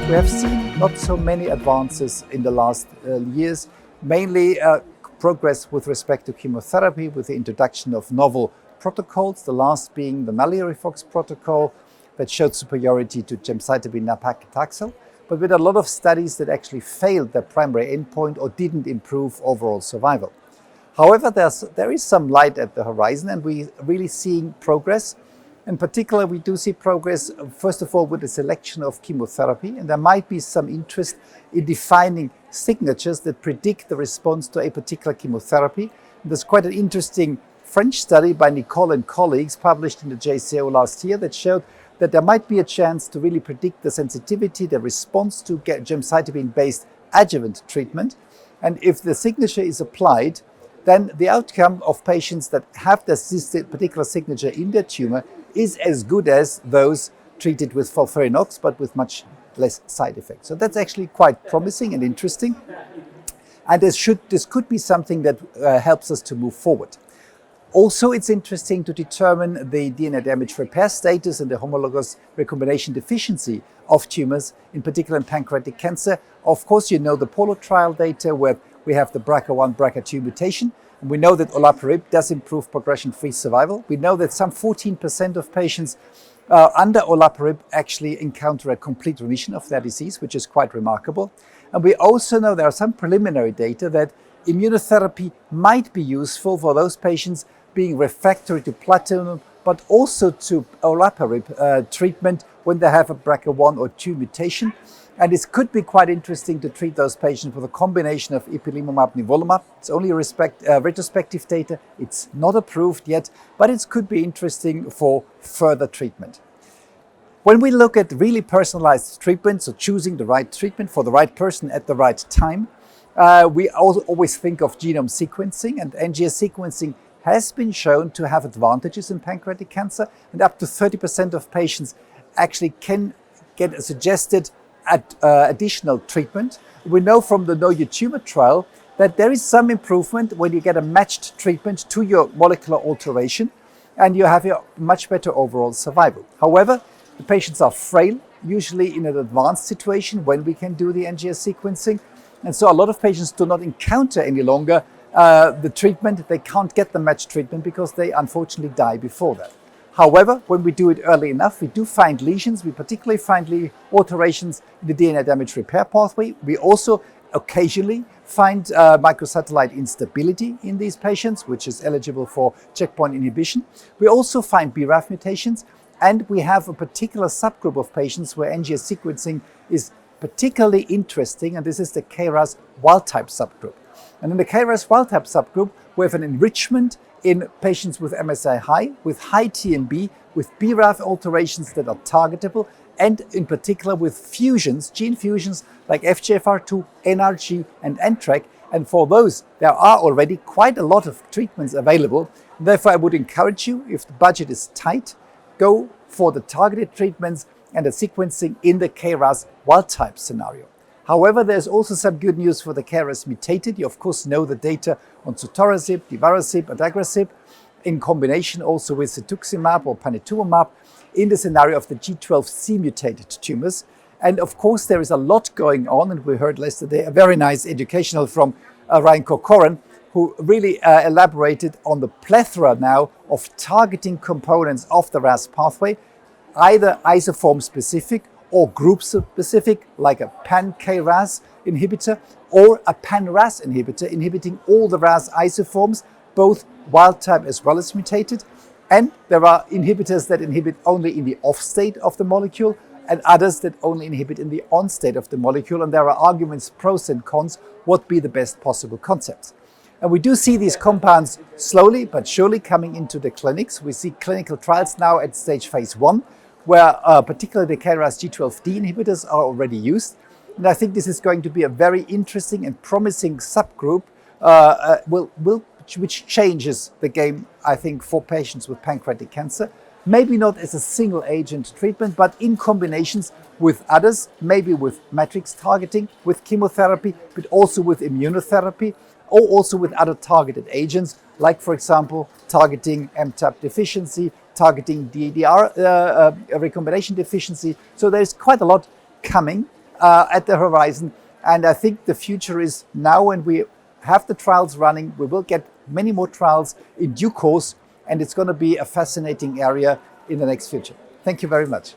We have seen not so many advances in the last years, mainly progress with respect to chemotherapy with the introduction of novel protocols, the last being the NALIRIFOX protocol that showed superiority to gemcitabine nab-paclitaxel, but with a lot of studies that actually failed their primary endpoint or didn't improve overall survival. However, there is some light at the horizon, and we're really seeing progress. In particular, we do see progress, first of all, with the selection of chemotherapy, and there might be some interest in defining signatures that predict the response to a particular chemotherapy. And there's quite an interesting French study by Nicole and colleagues published in the JCO last year that showed that there might be a chance to really predict the sensitivity, the response to gemcitabine-based adjuvant treatment. And if the signature is applied, then the outcome of patients that have this particular signature in their tumor is as good as those treated with FOLFIRINOX, but with much less side effects. So that's actually quite promising and interesting. And this could be something that helps us to move forward. Also, it's interesting to determine the DNA damage repair status and the homologous recombination deficiency of tumors, in particular in pancreatic cancer. Of course, you know the POLO trial data where we have the BRCA1, BRCA2 mutation. And we know that olaparib does improve progression-free survival. We know that some 14% of patients under olaparib actually encounter a complete remission of their disease, which is quite remarkable. And we also know there are some preliminary data that immunotherapy might be useful for those patients being refractory to platinum, but also to olaparib treatment when they have a BRCA1 or 2 mutation. And it could be quite interesting to treat those patients with a combination of ipilimumab, nivolumab. It's only retrospective data. It's not approved yet, but it could be interesting for further treatment. When we look at really personalized treatment, so choosing the right treatment for the right person at the right time, we always think of genome sequencing, and NGS sequencing has been shown to have advantages in pancreatic cancer, and up to 30% of patients actually can get a suggested additional treatment. We know from the Know Your Tumor trial that there is some improvement when you get a matched treatment to your molecular alteration, and you have a much better overall survival. However, the patients are frail, usually in an advanced situation when we can do the NGS sequencing. And so a lot of patients do not encounter any longer the treatment. They can't get the matched treatment because they unfortunately die before that. However, when we do it early enough, we do find lesions. We particularly find alterations in the DNA damage repair pathway. We also occasionally find microsatellite instability in these patients, which is eligible for checkpoint inhibition. We also find BRAF mutations, and we have a particular subgroup of patients where NGS sequencing is particularly interesting, and this is the KRAS wild-type subgroup. And in the KRAS wild-type subgroup, we have an enrichment in patients with MSI high, with high TMB, with BRAF alterations that are targetable, and in particular with fusions, gene fusions like FGFR2, NRG, and NTRK. And for those, there are already quite a lot of treatments available. Therefore, I would encourage you, if the budget is tight, go for the targeted treatments and the sequencing in the KRAS wild-type scenario. However, there's also some good news for the KRAS mutated. You, of course, know the data on sotorasib, divarasib, adagrasib, in combination also with cetuximab or panitumumab in the scenario of the G12C mutated tumors. And of course, there is a lot going on, and we heard yesterday a very nice educational from Ryan Corcoran, who really elaborated on the plethora now of targeting components of the RAS pathway, either isoform-specific or group-specific, like a pan-KRAS inhibitor or a pan-RAS inhibitor, inhibiting all the RAS isoforms, both wild-type as well as mutated. And there are inhibitors that inhibit only in the off state of the molecule, and others that only inhibit in the on state of the molecule. And there are arguments, pros and cons, what be the best possible concepts. And we do see these compounds slowly but surely coming into the clinics. We see clinical trials now at stage phase 1, where particularly the KRAS G12D inhibitors are already used. And I think this is going to be a very interesting and promising subgroup, which changes the game, I think, for patients with pancreatic cancer. Maybe not as a single agent treatment, but in combinations with others, maybe with matrix targeting, with chemotherapy, but also with immunotherapy, or also with other targeted agents, like, for example, targeting MTAP deficiency, targeting DDR recombination deficiency. So there's quite a lot coming. at the horizon. And I think the future is now, when we have the trials running. We will get many more trials in due course, and it's going to be a fascinating area in the next future. Thank you very much.